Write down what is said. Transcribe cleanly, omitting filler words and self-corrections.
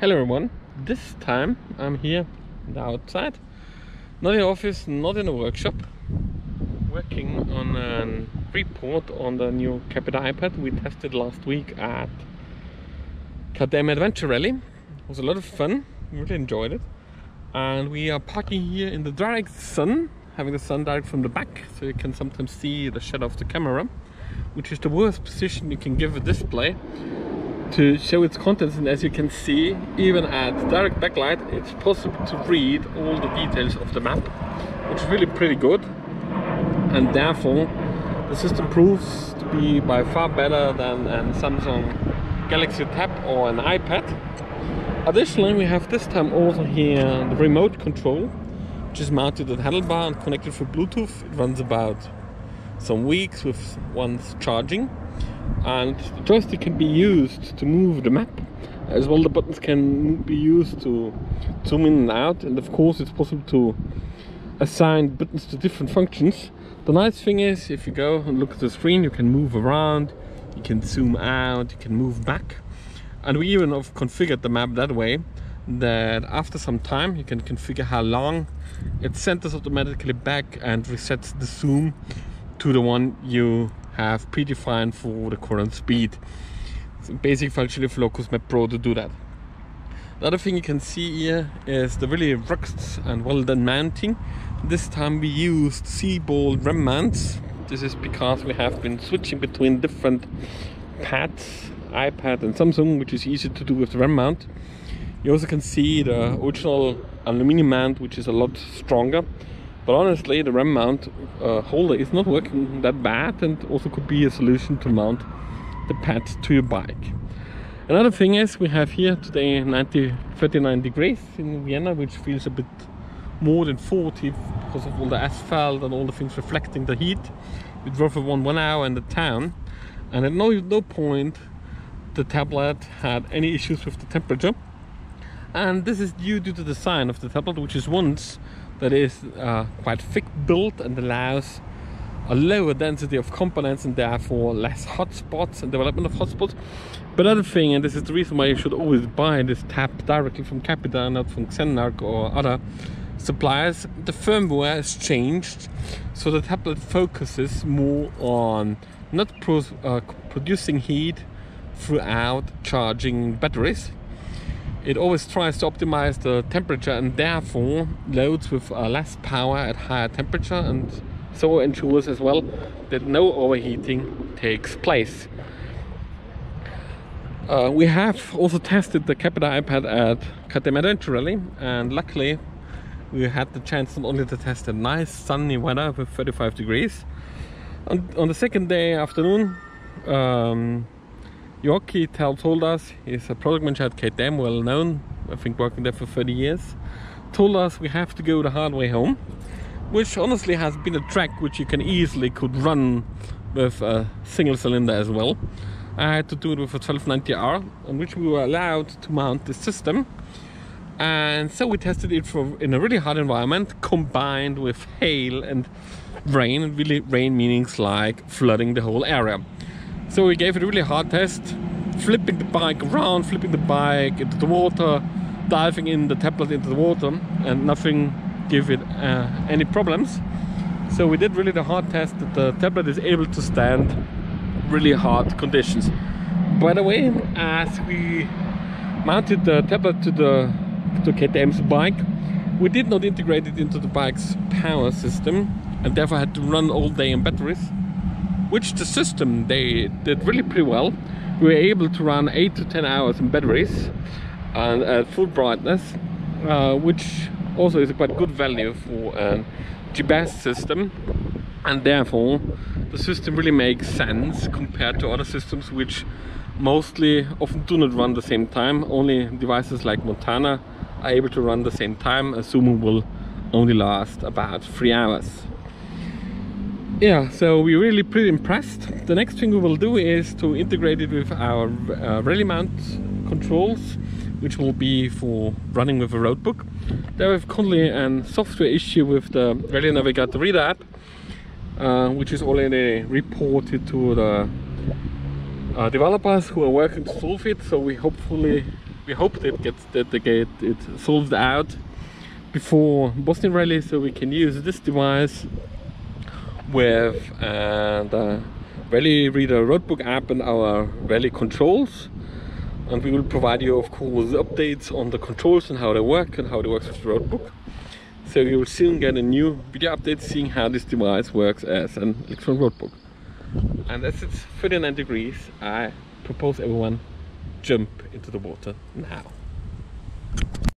Hello everyone, this time I'm here on the outside, not in the office, not in the workshop, working on a report on the new Carpe Iter we tested last week at KTM Adventure Rally. It was a lot of fun, really enjoyed it, and we are parking here in the direct sun, having the sun direct from the back, so you can sometimes see the shadow of the camera, which is the worst position you can give a display to show its contents. And as you can see, even at direct backlight, it's possible to read all the details of the map, which is really pretty good, and therefore the system proves to be by far better than a Samsung Galaxy Tab or an iPad. Additionally, we have this time also here the remote control, which is mounted at handlebar and connected through Bluetooth. It runs about some weeks with once charging, and the joystick can be used to move the map as well. The buttons can be used to zoom in and out, and of course it's possible to assign buttons to different functions. The nice thing is, if you go and look at the screen, you can move around, you can zoom out, you can move back, and we even have configured the map that way that after some time you can configure how long it centers automatically back and resets the zoom to the one you have predefined for the current speed. It's a basic function of Locus Map Pro to do that. The other thing you can see here is the really rugged and well done mounting. This time we used C-ball rim mounts. This is because we have been switching between different pads, iPad and Samsung, which is easy to do with the rim mount. You also can see the original aluminum mount, which is a lot stronger. But honestly, the rim mount holder is not working that bad, and also could be a solution to mount the pad to your bike. Another thing is, we have here today 39 degrees in Vienna, which feels a bit more than 40 because of all the asphalt and all the things reflecting the heat. We drove for 1 hour in the town, and at no point the tablet had any issues with the temperature. And this is due to the design of the tablet, which is that is quite thick built and allows a lower density of components and therefore less hotspots and development of hotspots. But other thing, and this is the reason why you should always buy this tab directly from Carpe Iter, not from Xenarc or other suppliers, the firmware is changed, so the tablet focuses more on not producing heat throughout charging batteries. It always tries to optimize the temperature and therefore loads with less power at higher temperature, and so ensures as well that no overheating takes place. We have also tested the Carpe Iter at KTM Adventure Rally, and luckily we had the chance not only to test a nice sunny weather with 35 degrees. On the second day afternoon, Yorkie told us, he's a product manager at KTM, well known, I think working there for 30 years, told us we have to go the hard way home, which honestly has been a track which you could run with a single cylinder as well. I had to do it with a 1290R, on which we were allowed to mount the system, and so we tested it in a really hot environment combined with hail and rain, really rain meanings like flooding the whole area. So we gave it a really hard test, flipping the bike around, flipping the bike into the water, diving in the tablet into the water, and nothing gave it any problems. So we did really the hard test that the tablet is able to stand really hard conditions. By the way, as we mounted the tablet to KTM's bike, we did not integrate it into the bike's power system, and therefore had to run all day on batteries, which the system they did really pretty well. We were able to run 8 to 10 hours in batteries and at full brightness, which also is a quite good value for a GPS system, and therefore the system really makes sense compared to other systems which often do not run the same time. Only devices like Montana are able to run the same time, assuming will only last about 3 hours. Yeah, so we're really pretty impressed. The next thing we will do is to integrate it with our rally mount controls, which will be for running with a roadbook. There we have currently a software issue with the Rally Navigator Reader app, which is already reported to the developers who are working to solve it. So we hopefully we hope that they get it solved out before Bosnia Rally, so we can use this device with the Rally Reader Roadbook app and our rally controls, and we will provide you of course updates on the controls and how they work with the roadbook. So you will soon get a new video update seeing how this device works as an electronic roadbook. And as it's 39 degrees, I propose everyone jump into the water now.